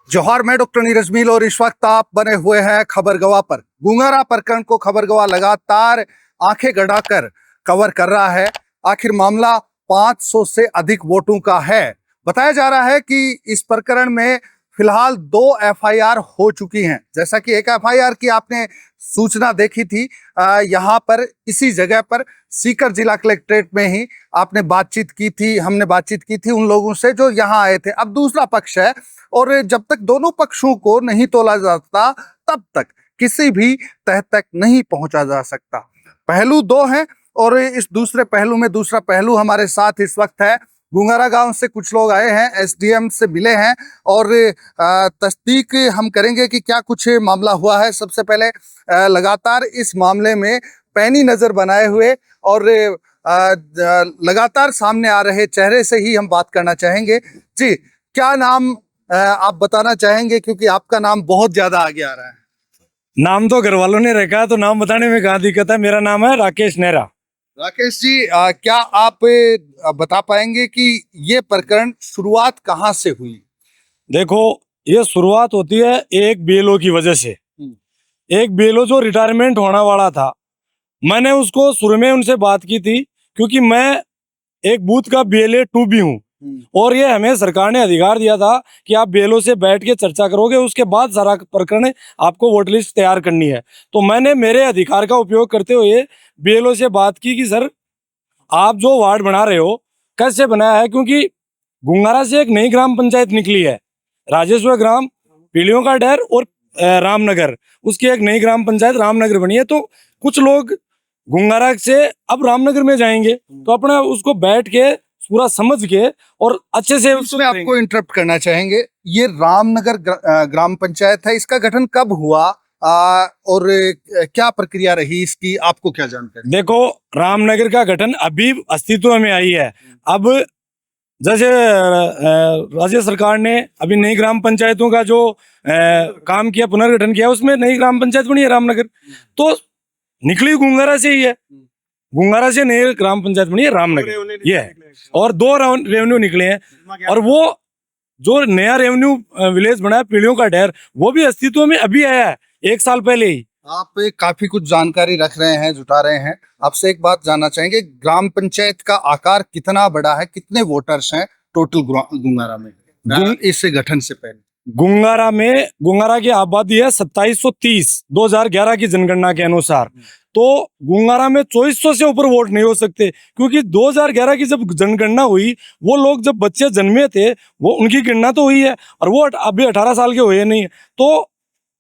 जौहर में डॉक्टर नीरज मील और इस वक्त आप बने हुए हैं खबर गवाह पर। गुंगारा प्रकरण को खबर गवाह लगातार आंखें गड़ाकर कवर कर रहा है। आखिर मामला 500 से अधिक वोटों का है। बताया जा रहा है कि इस प्रकरण में फिलहाल 2 एफआईआर हो चुकी हैं। जैसा कि एक एफआईआर की आपने सूचना देखी थी, यहाँ पर इसी जगह पर सीकर जिला कलेक्ट्रेट में ही आपने बातचीत की थी, हमने बातचीत की थी उन लोगों से जो यहाँ आए थे। अब दूसरा पक्ष है और जब तक दोनों पक्षों को नहीं तोला जाता तब तक किसी भी तह तक नहीं पहुंचा जा सकता। पहलू 2 हैं और इस दूसरे पहलू में दूसरा पहलू हमारे साथ इस वक्त है। गुंगारा गांव से कुछ लोग आए हैं, एसडीएम से मिले हैं और तस्दीक हम करेंगे कि क्या कुछ मामला हुआ है। सबसे पहले लगातार इस मामले में पैनी नजर बनाए हुए और लगातार सामने आ रहे चेहरे से ही हम बात करना चाहेंगे। जी, क्या नाम आप बताना चाहेंगे, क्योंकि आपका नाम बहुत ज्यादा आगे आ रहा है। नाम तो घर वालों ने रखा, तो नाम बताने में कहाँ दिक्कत है। मेरा नाम है राकेश नेहरा। राकेश जी, क्या आप बता पाएंगे कि ये प्रकरण शुरुआत कहाँ से हुई? देखो, ये शुरुआत होती है एक बीएलओ की वजह से। एक बीएलओ जो रिटायरमेंट होने वाला था, मैंने उसको शुरू में उनसे बात की थी, क्योंकि मैं एक बूथ का बीएलए 2 भी हूँ और ये हमें सरकार ने अधिकार दिया था कि आप बीएलओ से बैठ के चर्चा करोगे, उसके बाद सारा प्रकरण आपको वोट लिस्ट तैयार करनी है। तो मैंने मेरे अधिकार का उपयोग करते हुए बीएलओ से बात की कि सर, आप जो वार्ड बना रहे हो कैसे बनाया है, क्योंकि गुंगारा से एक नई ग्राम पंचायत निकली है, राजेश्वर ग्राम, पीलियों का डेर और रामनगर, उसकी एक नई ग्राम पंचायत रामनगर बनी है। तो कुछ लोग गुंगारा से अब रामनगर में जाएंगे, तो अपना उसको बैठ के पूरा समझ के और अच्छे से उसमें आपको इंटरप्ट करना चाहेंगे। ये रामनगर ग्राम पंचायत है, इसका गठन कब हुआ और क्या प्रक्रिया रही इसकी, आपको क्या जानकारी? देखो, रामनगर का गठन अभी अस्तित्व में आई है। अब जैसे राज्य सरकार ने अभी नई ग्राम पंचायतों का जो काम किया, पुनर्गठन किया, उसमें नई ग्राम पंचायत बनी है रामनगर, तो निकली गुंगारा से ही है। गुंगारा से नई ग्राम पंचायत बनी है रामनगर, ये है। और 2 रेवेन्यू निकले हैं और वो जो नया रेवेन्यू विलेज बना है पीलियों का डेर, वो भी अस्तित्व में अभी आया है 1 साल पहले ही। आप काफी कुछ जानकारी रख रहे हैं, जुटा रहे हैं। आपसे एक बात जानना चाहेंगे, ग्राम पंचायत का आकार कितना बड़ा है, कितने वोटर्स हैं टोटल गुंगारा में इस गठन से पहले? गुंगारा की आबादी है 2730 2011 की जनगणना के अनुसार। तो गुंगारा में 2400 से ऊपर वोट नहीं हो सकते, क्योंकि 2011 की जब जनगणना हुई, वो लोग जब बच्चे जन्मे थे वो उनकी गणना तो हुई है और वो अभी 18 साल के हुए नहीं है। तो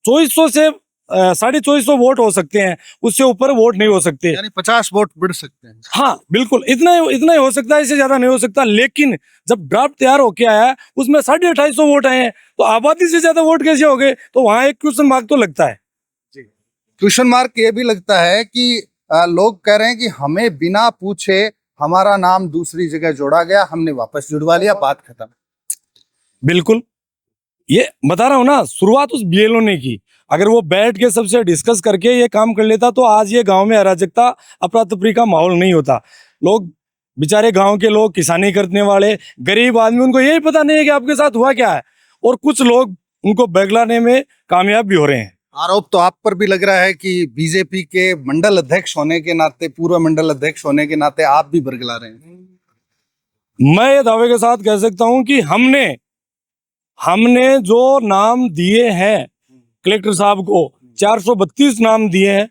2400 से 2450 वोट हो सकते हैं, उससे ऊपर वोट नहीं हो सकते। यानी 50 वोट बढ़ सकते हैं। हाँ बिल्कुल, इतना ही हो सकता है, इससे ज्यादा नहीं हो सकता। लेकिन जब ड्राफ्ट तैयार होके आया है उसमें 2850 वोट आए हैं, तो आबादी से ज्यादा वोट कैसे हो गए? तो वहां एक क्वेश्चन मार्क तो लगता है। क्वेश्चन मार्क ये भी लगता है कि लोग कह रहे हैं कि हमें बिना पूछे हमारा नाम दूसरी जगह जोड़ा गया, हमने वापस जुड़वा लिया, बात खत्म। बिल्कुल, ये बता रहा हूं ना, शुरुआत उस बीएलओ ने की। अगर वो बैठ के सबसे डिस्कस करके ये काम कर लेता तो आज ये गांव में अराजकता, अफरा तफरी का माहौल नहीं होता। लोग बेचारे गांव के लोग, किसानी करने वाले गरीब आदमी, उनको यही पता नहीं है कि आपके साथ हुआ क्या है, और कुछ लोग उनको बगलाने में कामयाब भी हो रहे हैं। आरोप तो आप पर भी लग रहा है कि बीजेपी के मंडल अध्यक्ष होने के नाते, पूर्व मंडल अध्यक्ष होने के नाते आप भी बरगला रहे हैं। मैं ये दावे के साथ कह सकता हूं कि हमने जो नाम दिए हैं कलेक्टर साहब को, 432 नाम दिए हैं,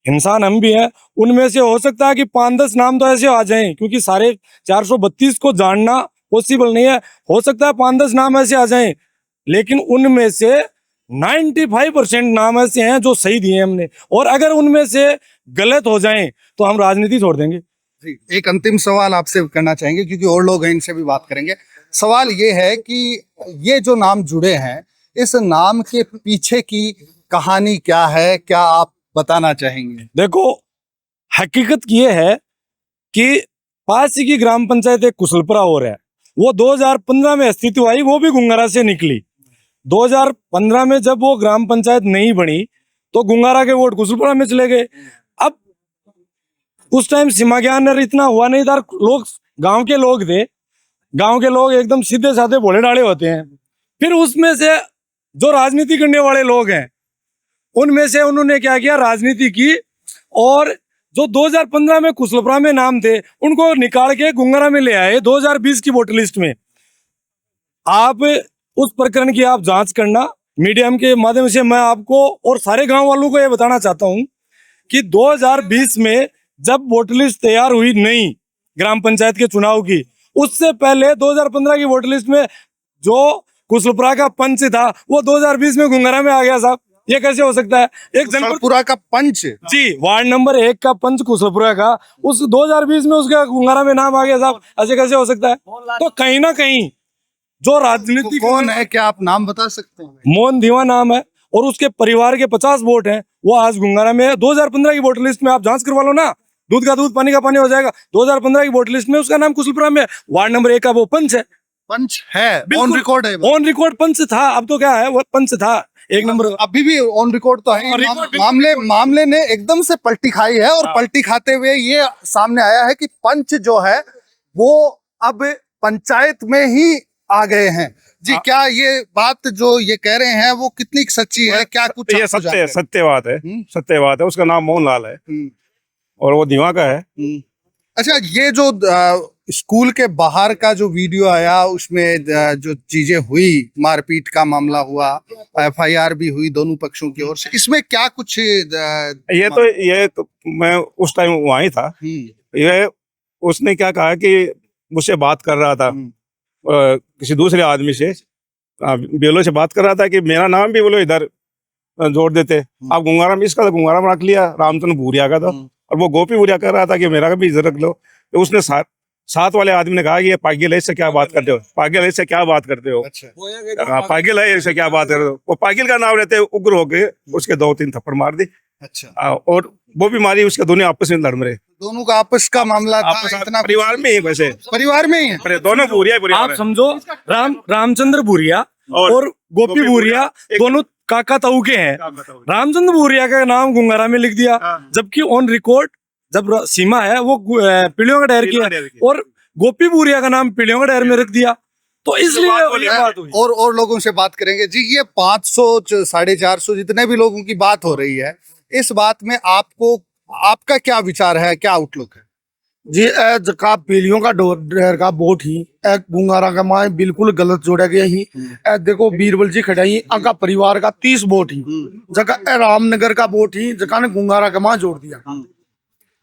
इंसान हम भी हैं, उनमें से हो सकता है कि 5-10 नाम तो ऐसे आ जाएं, क्योंकि सारे 432 को जानना पॉसिबल नहीं है। हो सकता है 5-10 नाम ऐसे आ जाएं, लेकिन उनमें से 95% नाम ऐसे हैं जो सही दिए हमने, और अगर उनमें से गलत हो जाएं तो हम राजनीति छोड़ देंगे। जी, एक अंतिम सवाल आपसे करना चाहेंगे, क्योंकि और लोग हैं, इनसे भी बात करेंगे। सवाल ये है कि ये जो नाम जुड़े हैं, इस नाम के पीछे की कहानी क्या है, क्या आप बताना चाहेंगे? देखो, हकीकत ये है कि पास ही की ग्राम पंचायत एक कुशलपुरा और है, वो 2015 में अस्तित्व आई, वो भी गुंगारा से निकली। 2015 में जब वो ग्राम पंचायत नहीं बनी तो गुंगारा के वोट कुशलपुरा में चले गए। अब उस टाइम सीमा ज्ञान इतना हुआ नहीं था, लोग गांव के लोग थे, गांव के लोग एकदम सीधे साधे भोले डाले होते हैं। फिर उसमें से जो राजनीति करने वाले लोग हैं उनमें से उन्होंने क्या किया, राजनीति की, और जो 2015 में कुशलपुरा में नाम थे उनको निकाल के गुंगारा में ले आए 2020 की वोटर लिस्ट में। आप उस प्रकरण की आप जांच करना मीडियम के माध्यम से। मैं आपको और सारे गांव वालों को ये बताना चाहता हूं कि 2020 में जब वोटर लिस्ट तैयार हुई नई ग्राम पंचायत के चुनाव की, उससे पहले 2015 की वोटर लिस्ट में जो कुशलपुरा का पंच था वो 2020 में गुंगारा में आ गया साहब। ये कैसे हो सकता है? एक जनपद कुशलपुरा का पंच, जी, वार्ड नंबर 1 का पंच कुशलपुरा का उस 2020 में उसका गुंगारा में नाम आ गया साहब। ऐसे कैसे हो सकता है? तो कहीं ना कहीं जो राजनीति कौन है, क्या आप नाम बता सकते हैं? मोहन धीवा नाम है और उसके परिवार के 50 वोट हैं, वो आज गुंगारा में है। 2015 की वोटर लिस्ट में आप जांच करवा लो ना, दूध का दूध पानी का पानी हो जाएगा। 2015 की वोटर लिस्ट में उसका नाम कुशलपुरा में है, वार्ड नंबर 1 का वो पंच है। पंच है, बिल्कुल। ऑन रिकॉर्ड है, ऑन रिकॉर्ड पंच था, अब तो क्या है, वो पंच था एक नंबर। अभी भी ऑन रिकॉर्ड तो है। On record, मामले ने एकदम से पलटी खाई है और पलटी खाते हुए ये सामने आया है कि पंच जो है वो अब पंचायत में ही आ गए हैं। जी, क्या ये बात जो ये कह रहे हैं वो कितनी सच्ची है? क्या कुछ ये आपको सत्य जानकारी? सत्य बात है, सत्य बात है। उसका नाम मोहनलाल है और वो धीवा का है। अच्छा, ये जो स्कूल के बाहर का जो वीडियो आया उसमें जो चीजें हुई, मारपीट का मामला हुआ, एफआईआर भी हुई दोनों पक्षों की ओर से, इसमें क्या कुछ ये तो मैं उस टाइम वहीं था। ये उसने क्या कहा कि मुझसे बात कर रहा था किसी दूसरे आदमी से, बेलो से बात कर रहा था कि मेरा नाम भी बोलो इधर जोड़ देते। आप गुंगारा में, इसका तो गुंगारा में रख लिया, रामचंद्र भूरिया का था, और वो गोपी भूरिया कर रहा था कि मेरा का भी इधर रख लो। तो उसने साथ वाले आदमी ने कहा कि ये पागिल है, इससे क्या बात करते हो, पागिल है, इससे क्या बात करते हो, पागिल है, इससे क्या बात करते हो। वो पागिल का नाम लेते उग्र हो गए, उसके 2-3 थप्पड़ मार दी। अच्छा, और वो भी मारी, उसके दोनों आपस में लड़ मरे। दोनों का आपस का मामला था, आपस इतना परिवार में ही, वैसे परिवार में ही है। दोनों भूरिया आप समझो, रामचंद्र भूरिया और गोपी भूरिया दोनों काका ताऊ के हैं। रामचंद्र भूरिया का नाम गुंगारा में लिख दिया, जबकि ऑन रिकॉर्ड जब सीमा है वो पीढ़ियों का डर की है, और गोपी भूरिया का नाम पीढ़ियों का डर में रख दिया। तो इसलिए ये बात हुई। और लोगों से बात करेंगे जी। ये 500 450 जितने भी लोगों की बात हो रही है, इस बात में आपका क्या विचार है, क्या आउटलुक है? जी, जका पीलियों का डर का वोट ही गुंगारा का माए बिल्कुल गलत जोड़ा गया ही। देखो बीरबल जी खड़ा ही, आका परिवार का 30 वोट ही जगह रामनगर का वोट ही जगह ने गुंगारा का माँ जोड़ दिया।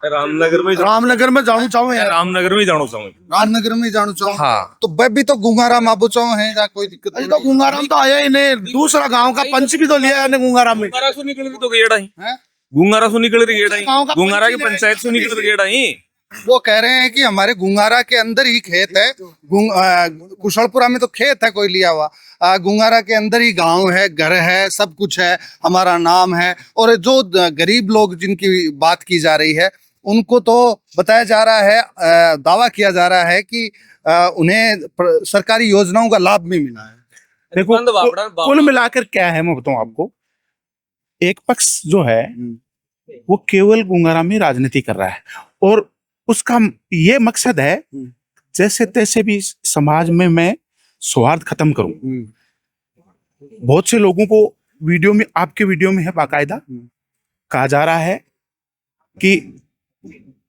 रामनगर में जाऊँ चाहूँ यार, रामनगर में जाना चाहूँ। रामनगर में जाना चाहूँ। हाँ, तो मैं भी तो गुंगारा माबूचाओ है, या कोई दिक्कत अरे तो गुंगारा में तो आया ही नहीं, दूसरा गांव का पंच भी तो लिया है गुंगारा में। गुंगारा से निकल तो गेड़ा ही, है? गुंगारा से निकल गेड़ा ही, गाँव का गुंगारा की पंच ही पंचायत से निकल गेड़ा ही। वो कह रहे हैं कि हमारे गुंगारा के अंदर ही खेत है। कुशलपुरा में तो खेत है कोई लिया हुआ, गुंगारा के अंदर ही गांव है, घर है, सब कुछ है, हमारा नाम है। और जो गरीब लोग जिनकी बात की जा रही है उनको तो बताया जा रहा है, दावा किया जा रहा है कि उन्हें सरकारी योजनाओं का लाभ भी मिला है। देखो कुल मिलाकर क्या है मैं बताऊं आपको, एक पक्ष जो है वो केवल गुंगारा में राजनीति कर रहा है और उसका ये मकसद है जैसे तैसे भी समाज में मैं सौहार्द खत्म करूं। बहुत से लोगों को वीडियो में, आपके वीडियो में है बाकायदा कहा जा रहा है कि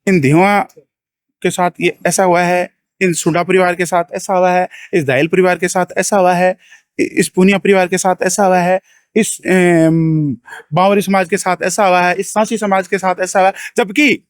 इन धीवा के साथ ये ऐसा हुआ है, इन सुडा परिवार के साथ ऐसा हुआ है, इस दाइल परिवार के साथ ऐसा हुआ है, इस पुनिया परिवार के साथ ऐसा हुआ है, इस बावरी समाज के साथ ऐसा हुआ है, इस सांसी समाज के साथ ऐसा हुआ है। जबकि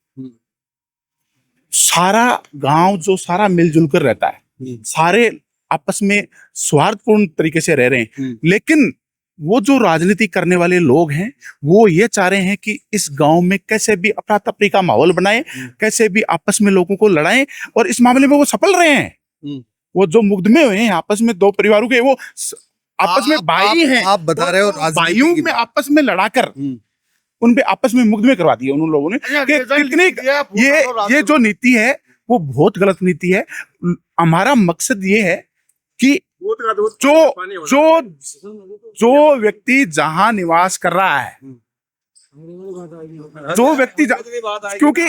सारा गांव जो सारा मिलजुल कर रहता है, सारे आपस में स्वार्थपूर्ण तरीके से रह रहे हैं, लेकिन वो जो राजनीति करने वाले लोग हैं वो ये चाह रहे हैं कि इस गांव में कैसे भी अफरा तफरी का माहौल बनाएं, कैसे भी आपस में लोगों को लड़ाएं, और इस मामले में वो सफल रहे हैं। वो जो मुकदमे हुए हैं आपस में दो परिवारों के, वो आपस में भाई हैं, आप बता रहे हो भाइयों में आपस में लड़ाकर उन पे आपस में मुकदमे करवा दिए उन लोगों ने। कितनी ये जो नीति है वो बहुत गलत नीति है। हमारा मकसद ये है कि जो व्यक्ति जहां निवास कर रहा है, जो व्यक्ति क्योंकि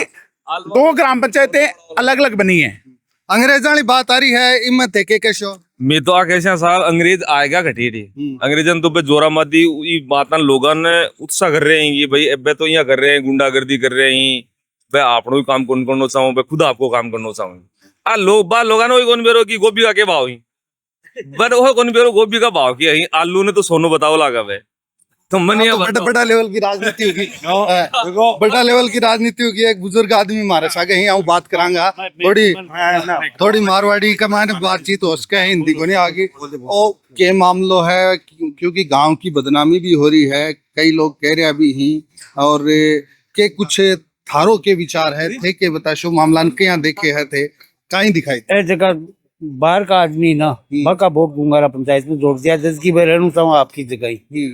2 ग्राम पंचायतें अलग अलग बनी हैं। अंग्रेजानी बात आ रही है, हिम्मत है के शो मैं तो कैसे साल अंग्रेज आएगा घटी थी अंग्रेजन तो पे जोरा मादी बात लोगों ने उत्साह कर रहे हैं कि भाई अब तो यहाँ कर रहे हैं गुंडागर्दी कर रहे हैं भाई आपनो भी काम कौन करना चाहूँ भाई खुद आपको काम करना चाहूँ आ लोग ने कौन बेरो की गोभी का क्या भाव ही बट वो कौन बेरो गोभी का भाव की है आलू ने तो सोनो बताओ लगा भाई तो मन ये बड़ा लेवल की राजनीति होगी बड़ा लेवल की राजनीति होगी एक बुजुर्ग आदमी मारे सागे ही आऊं बात करांगा थोड़ी मारवाड़ी का मैंने बातचीत हो सके हिंदी को नहीं आगे ओ के मामलो है क्योंकि गांव की बदनामी भी हो रही है कई लोग कह रहे अभी ही और के कुछ थारों के विचार है थे के बता शो मामला के यहाँ देखे है थे कहीं दिखाई ए जगह बाहर का आदमी ना बाका वोट गुंगारा पंचायत में जोड़ दिया जिसकी मैं रहना चाहूँ आपकी जगह ही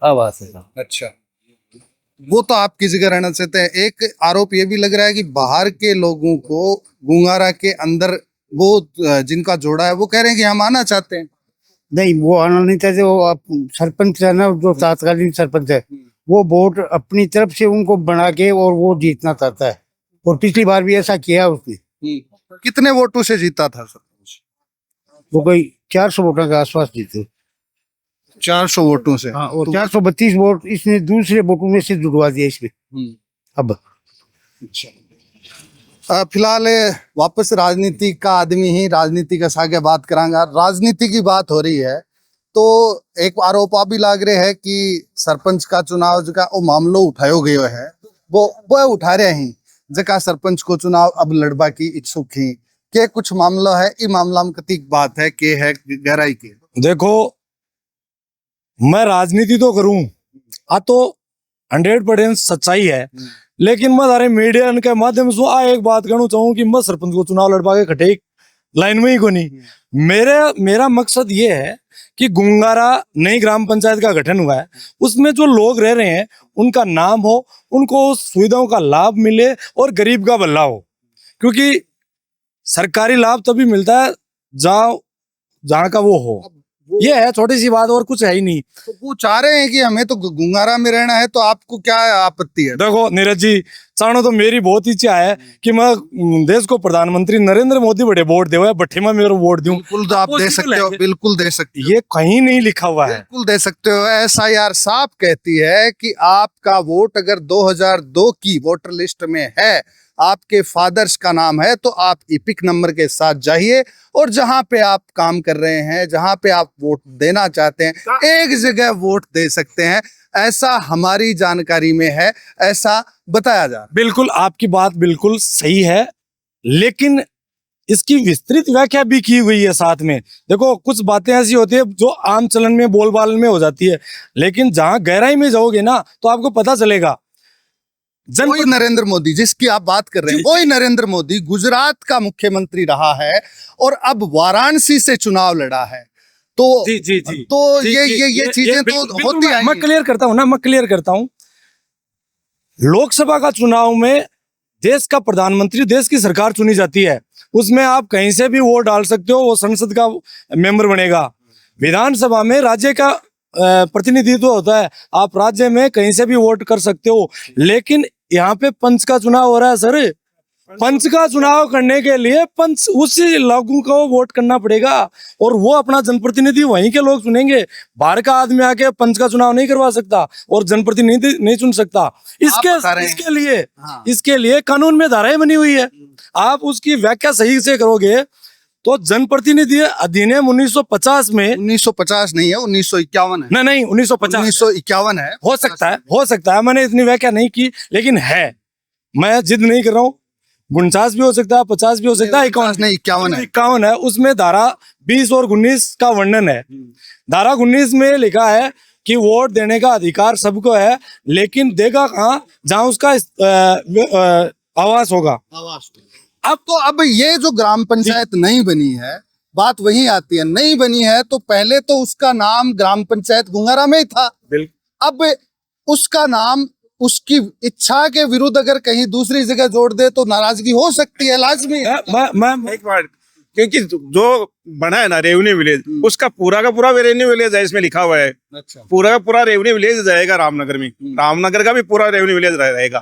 आवाज है। अच्छा वो तो आपकी जगह रहना चाहते हैं एक आरोप ये भी लग रहा है कि बाहर के लोगों को गुंगारा के अंदर वो जिनका जोड़ा है वो कह रहे हैं कि हम आना चाहते हैं नहीं वो आना नहीं चाहते वो आप सरपंच है ना जो तत्कालीन सरपंच है वो वोट अपनी तरफ से उनको बना के और वो जीतना चाहता है और पिछली बार भी ऐसा किया उसने। कितने वोटों से जीता था सरपंच वो कोई 400 वोटों के आसपास जीते 400 वोटों से हाँ और 432 वोट इसने दूसरे वोटों में से जुड़वा दिया इसमें अब। फिलहाल वापस राजनीति का आदमी ही राजनीति का सागे बात करांगा राजनीति की बात हो रही है तो एक आरोप भी लाग रहे है कि सरपंच का चुनाव का वो मामलो उठायो गयो है वो उठा रहे हैं जका सरपंच को चुनाव अब लड़बा की इच्छुक ही के कुछ मामला है इस मामला में कति बात है के है गहराई के देखो मैं राजनीति तो करूं आ तो 100% सच्चाई है लेकिन मैं सारे मीडिया के माध्यम से एक बात कहना चाहूँ कि मैं सरपंच को चुनाव लड़वा के खटे लाइन में ही को नहीं मेरा मकसद ये है कि गुंगारा नई ग्राम पंचायत का गठन हुआ है उसमें जो लोग रह रहे हैं उनका नाम हो उनको उस सुविधाओं का लाभ मिले और गरीब का भला हो क्योंकि सरकारी लाभ तभी मिलता है जहाँ का वो हो ये है छोटी सी बात और कुछ है ही नहीं। तो वो चाह रहे हैं कि हमें तो गुंगारा में रहना है तो आपको क्या आपत्ति है? देखो नीरज जी चाणो तो मेरी बहुत इच्छा है कि मैं देश को प्रधानमंत्री नरेंद्र मोदी बड़े वोट दे भट्टी में मेरा वोट दूं। बिल्कुल तो आप दे सकते हो बिल्कुल दे सकते हो ये कहीं नहीं लिखा हुआ है बिल्कुल दे सकते हो SIR साफ कहती है कि आपका वोट अगर 2002 की वोटर लिस्ट में है आपके फादर्स का नाम है तो आप इपिक नंबर के साथ जाइए और जहां पे आप काम कर रहे हैं जहां पे आप वोट देना चाहते हैं एक जगह वोट दे सकते हैं ऐसा हमारी जानकारी में है ऐसा बताया जा रहा है। बिल्कुल आपकी बात बिल्कुल सही है लेकिन इसकी विस्तृत व्याख्या भी की हुई है साथ में। देखो कुछ बातें ऐसी होती है जो आम चलन में बोलबाल में हो जाती है लेकिन जहां गहराई में जाओगे ना तो आपको पता चलेगा। वही नरेंद्र मोदी जिसकी आप बात कर रहे हैं वही नरेंद्र मोदी गुजरात का मुख्यमंत्री रहा है और अब वाराणसी से चुनाव लड़ा है तो जी तो ये चीजें तो होती हैं। मैं क्लियर करता हूं लोकसभा का चुनाव में देश का प्रधानमंत्री देश की सरकार चुनी जाती है उसमें आप कहीं से भी वोट डाल सकते हो वो संसद का मेंबर बनेगा। विधानसभा में राज्य का प्रतिनिधित्व होता है आप राज्य में कहीं से भी वोट कर सकते हो लेकिन यहाँ पे पंच का चुनाव हो रहा है सर। पंच का चुनाव करने के लिए पंच उसी लोगों को वोट करना पड़ेगा और वो अपना जनप्रतिनिधि वहीं के लोग चुनेंगे। बाहर का आदमी आके पंच का चुनाव नहीं करवा सकता और जनप्रतिनिधि नहीं चुन सकता। इसके लिए कानून में धाराएं बनी हुई है आप उसकी व्याख्या सही से करोगे तो जनप्रतिनिधि अधिनियम 1950 में 1950 नहीं है 1951 है नहीं 1951 है हो सकता है मैंने इतनी व्याख्या नहीं की लेकिन है मैं जिद नहीं कर रहा हूँ 49 भी हो सकता है 50 भी हो सकता है 51 है उसमें धारा 20 और 19 का वर्णन है। धारा 19 में लिखा है कि वोट देने का अधिकार सबको है लेकिन देगा कहाँ जहाँ उसका आवास होगा। अब ये जो ग्राम पंचायत नहीं बनी है बात वही आती है नहीं बनी है तो पहले तो उसका नाम ग्राम पंचायत गुंगारा में ही था अब उसका नाम उसकी इच्छा के विरुद्ध अगर कहीं दूसरी जगह जोड़ दे तो नाराजगी हो सकती है लाजमी। मैं एक बार क्योंकि जो बना है ना रेवन्यू विलेज उसका पूरा का पूरा रेवन्यू विलेज है इसमें लिखा हुआ है। अच्छा पूरा का पूरा रेवन्यू विलेज जाएगा रामनगर में रामनगर का भी पूरा रेवन्यू विलेज रहेगा।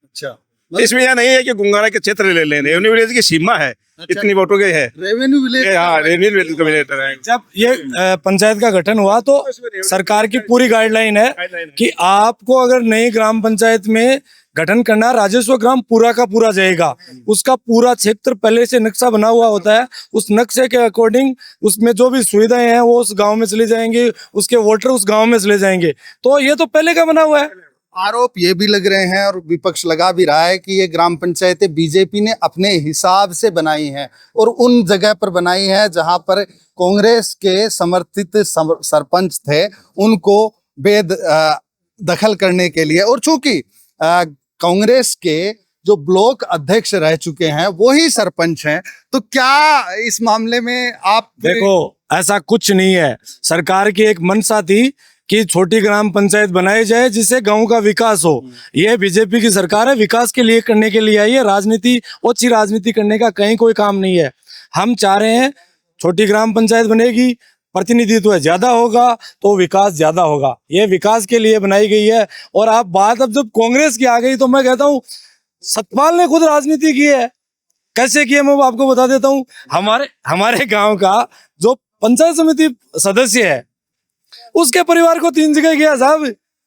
अच्छा इसमें यह नहीं है कि गुंगारा के क्षेत्र ले लें, रेवेन्यू विलेज की सीमा है, इतनी वोटों की है। रेवेन्यू विलेज हाँ, रेवेन्यू विलेज का विलेटर है। जब ये पंचायत का गठन हुआ तो सरकार की पूरी गाइडलाइन है कि आपको अगर नई ग्राम पंचायत में गठन करना, राजस्व ग्राम पूरा का पूरा जाएगा, उसका पूरा क्षेत्र पहले से नक्शा बना हुआ होता है, उस नक्शे के अकॉर्डिंग उसमें जो भी सुविधाएं हैं वो उस गांव में चली जाएंगी, उसके वोटर उस गांव में चले जाएंगे। तो ये तो पहले का बना हुआ है। आरोप ये भी लग रहे हैं और विपक्ष लगा भी रहा है कि ये ग्राम पंचायतें बीजेपी ने अपने हिसाब से बनाई हैं और उन जगह पर बनाई है जहां पर कांग्रेस के समर्थित सरपंच थे, उनको दखल करने के लिए। और चूंकि कांग्रेस के जो ब्लॉक अध्यक्ष रह चुके हैं वही सरपंच हैं, तो क्या इस मामले में आप देखो ऐसा कुछ नहीं है। सरकार की एक मंशा थी कि छोटी ग्राम पंचायत बनाई जाए जिससे गांव का विकास हो। ये बीजेपी की सरकार है, विकास के लिए करने के लिए आई है। राजनीति, ओछी राजनीति करने का कहीं कोई काम नहीं है। हम चाह रहे हैं छोटी ग्राम पंचायत बनेगी, प्रतिनिधित्व ज्यादा होगा तो विकास ज्यादा होगा। ये विकास के लिए बनाई गई है। और आप बात अब जब कांग्रेस की आ गई तो मैं कहता हूँ सतपाल ने खुद राजनीति की है। कैसे की है मैं आपको बता देता हूँ। हमारे गांव का जो पंचायत समिति सदस्य है उसके परिवार को 3 जगह गया साहब,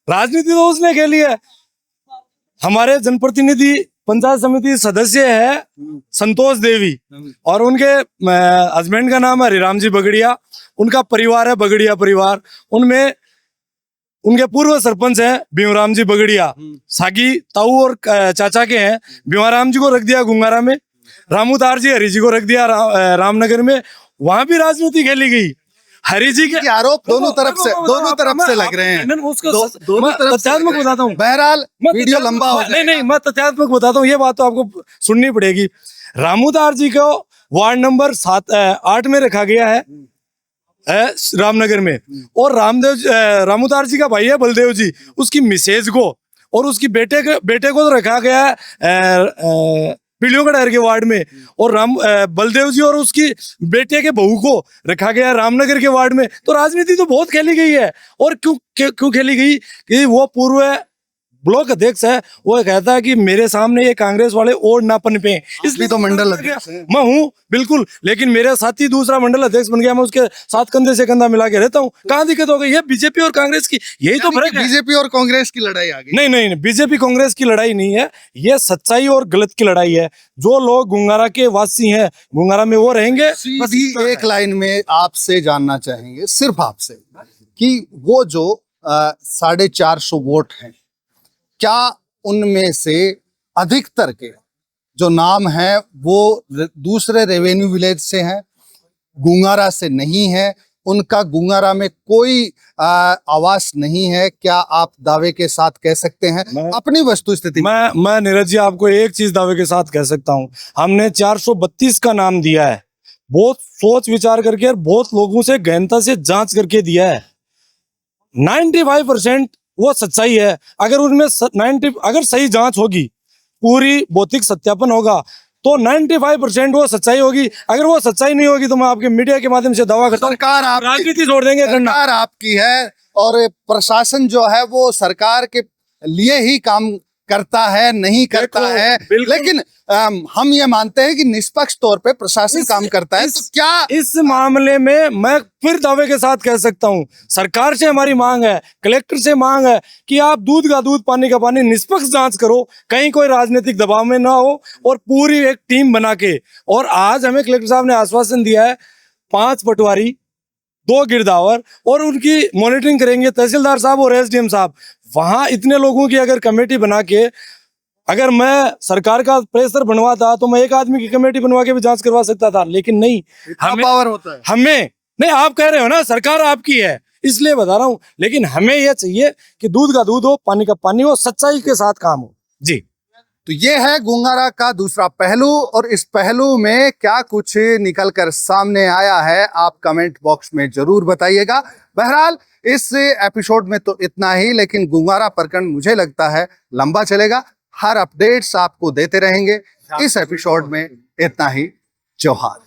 राजनीति तो उसने खेली है। हमारे जनप्रतिनिधि पंचायत समिति सदस्य है संतोष देवी और उनके हस्बैंड का नाम है हरिराम जी बगड़िया, उनका परिवार है बगड़िया परिवार। उनमें उनके पूर्व सरपंच हैं भीमराम जी बगड़िया, सागी ताऊ और चाचा के हैं। भीमाराम जी को रख दिया गुंगारा में, रामूतार जी हरि जी को रख दिया रामनगर में। वहां भी राजनीति खेली गई। हरि जी के आरोप दोनों तरफ से लग रहे हैं। दोनों तरफ तथ्यात्मक बताता हूँ। बहरहाल वीडियो लंबा हो जाएगा। नहीं, मैं तथ्यात्मक बताता हूँ। ये बात तो आपको सुननी पड़ेगी। रामूतार जी को वार्ड नंबर 8 में रखा गया है रामनगर में। और रामूतार जी का भाई है बलदेव जी, उसकी मिसेज को और उसकी बेटे को तो रखा गया है पीलियों का डर के वार्ड में। और बलदेव जी और उसकी बेटे के बहू को रखा गया है रामनगर के वार्ड में। तो राजनीति तो बहुत खेली गई है। और क्यों खेली गई कि वो पूर्व ब्लॉक अध्यक्ष है, वो कहता है कि मेरे सामने ये कांग्रेस वाले और ना पनपे, इसलिए तो मंडल अध्यक्ष मैं हूँ बिल्कुल। लेकिन मेरे साथी दूसरा मंडल अध्यक्ष बन गया, मैं उसके साथ कंधे से कंधा मिला के रहता हूँ। कहाँ दिक्कत हो गई? ये बीजेपी और कांग्रेस की यही तो फर्क है। बीजेपी और कांग्रेस की लड़ाई आ गई। नहीं, बीजेपी कांग्रेस की लड़ाई नहीं है, ये सच्चाई और गलत की लड़ाई है। जो लोग गुंगारा के वासी हैं गुंगारा में वो रहेंगे। सीधी एक लाइन में आपसे जानना चाहेंगे, सिर्फ आपसे, कि वो जो 450 वोट हैं, क्या उनमें से अधिकतर के जो नाम हैं वो दूसरे रेवेन्यू विलेज से हैं, गुंगारा से नहीं है, उनका गुंगारा में कोई आवास नहीं है? क्या आप दावे के साथ कह सकते हैं अपनी वस्तु स्थिति? मैं नीरज जी आपको एक चीज दावे के साथ कह सकता हूं, हमने 432 का नाम दिया है, बहुत सोच विचार करके और बहुत लोगों से गहनता से जांच करके दिया है। 95% वो सच्चाई है। अगर उनमें अगर सही जांच होगी, पूरी भौतिक सत्यापन होगा तो 95% वो सच्चाई होगी। अगर वो सच्चाई नहीं होगी तो मैं आपके मीडिया के माध्यम से दावा करता हूं सरकार आप राजनीति छोड़ देंगे। सरकार आपकी है और प्रशासन जो है वो सरकार के लिए ही काम करता है, नहीं करता है। लेकिन हम ये मानते हैं कि निष्पक्ष तौर पे प्रशासन काम करता है। तो क्या इस मामले में मैं फिर दावे के साथ कह सकता हूं, सरकार से हमारी मांग है, कलेक्टर से मांग है कि आप दूध का दूध पानी का पानी निष्पक्ष जांच करो, कहीं कोई राजनीतिक दबाव में ना हो और पूरी एक टीम बना के। और आज हमें कलेक्टर साहब ने आश्वासन दिया है 5 पटवारी 2 गिरदावर और उनकी मॉनिटरिंग करेंगे तहसीलदार साहब और एसडीएम साहब। वहां इतने लोगों की अगर कमेटी बना के, अगर मैं सरकार का प्रेशर बनवाता तो मैं एक आदमी की कमेटी बनवा के भी जांच करवा सकता था। लेकिन नहीं, हमें पावर होता है। हमें नहीं, आप कह रहे हो ना सरकार आपकी है इसलिए बता रहा हूं। लेकिन हमें यह चाहिए कि दूध का दूध हो, पानी का पानी हो, सच्चाई के साथ काम हो जी। तो ये है गुंगारा का दूसरा पहलू और इस पहलू में क्या कुछ निकलकर सामने आया है आप कमेंट बॉक्स में जरूर बताइएगा। बहरहाल इस एपिसोड में तो इतना ही, लेकिन गुंगारा प्रकरण मुझे लगता है लंबा चलेगा। हर अपडेट्स आपको देते रहेंगे। इस एपिसोड में इतना ही। जोहार।